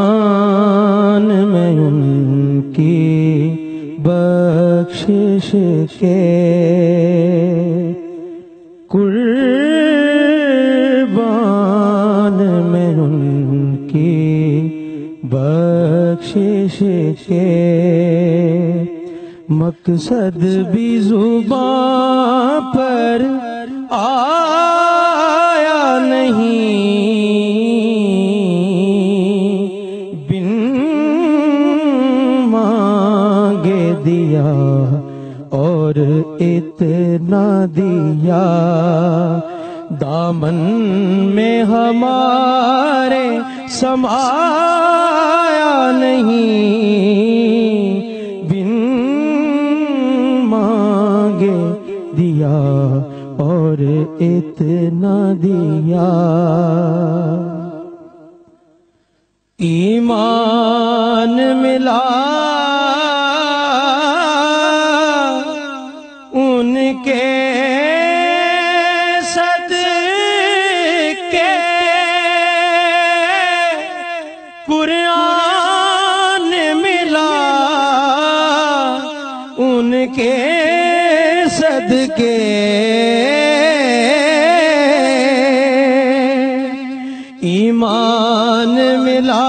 قربان میں ان کی بخشش کے، قربان میں ان کی بخشش کے، مقصد بھی زبان پر آیا نہیں، دیا اور اتنا دیا، دامن میں ہمارے سمایا نہیں، بن مانگے دیا اور اتنا دیا، ایمان ملا ان کے صدقے، قرآن ملا ان کے صدقے، ایمان ملا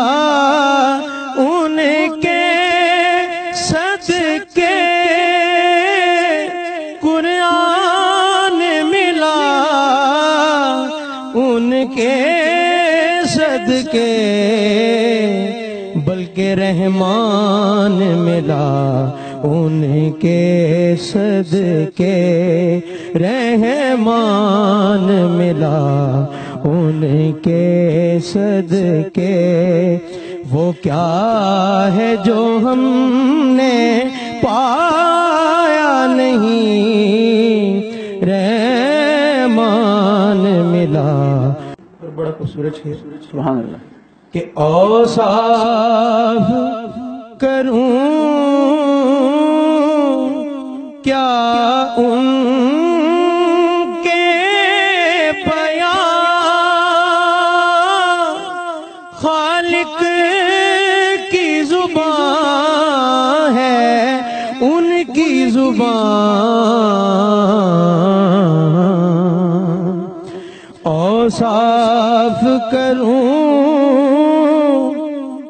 ان کے صدقے، ان کے صدقے، بلکہ رحمان ملا ان کے صدقے، رحمان ملا ان کے صدقے، وہ کیا ہے جو ہم نے پایا نہیں، رحمان ملا۔ اور بڑا خوبصورت ہے سبحان اللہ کہ اوصاف کروں کیا ان کے بیان، خالق کی زبان ہے ان کی زبان، اوصاف کروں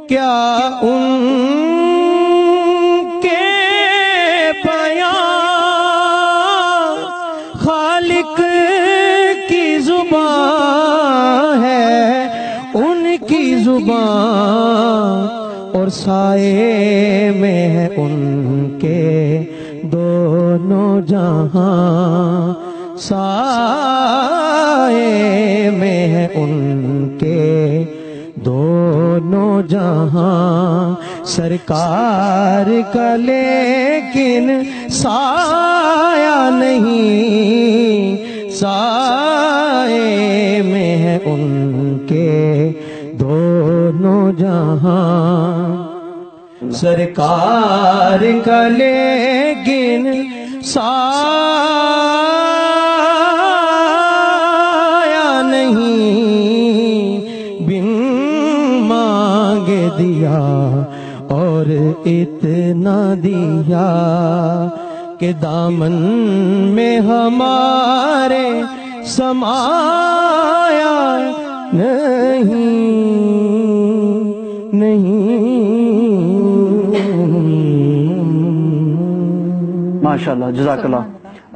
کیا ان کے بیان، خالق کی زبان ہے ان کی زبان، اور سائے میں ہے ان کے دونوں جہاں، سائے میں ہے ان کے دونوں جہاں، سرکار کا لیکن سایہ نہیں، سائے میں ہے ان کے دونوں جہاں، سرکار کا لیکن سایہ نہیں، بن مانگے دیا اور اتنا دیا، کہ دامن میں ہمارے سمایا نہیں۔ ماشاءاللہ، جزاک اللہ۔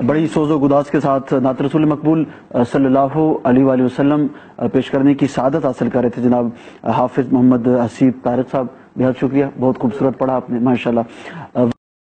بڑی سوز و گداز کے ساتھ نعت رسول مقبول صلی اللہ علیہ وآلہ وسلم پیش کرنے کی سعادت حاصل کر رہے تھے جناب حافظ محمد حسیب طارق صاحب، بہت شکریہ، بہت خوبصورت پڑھا آپ نے ماشاءاللہ۔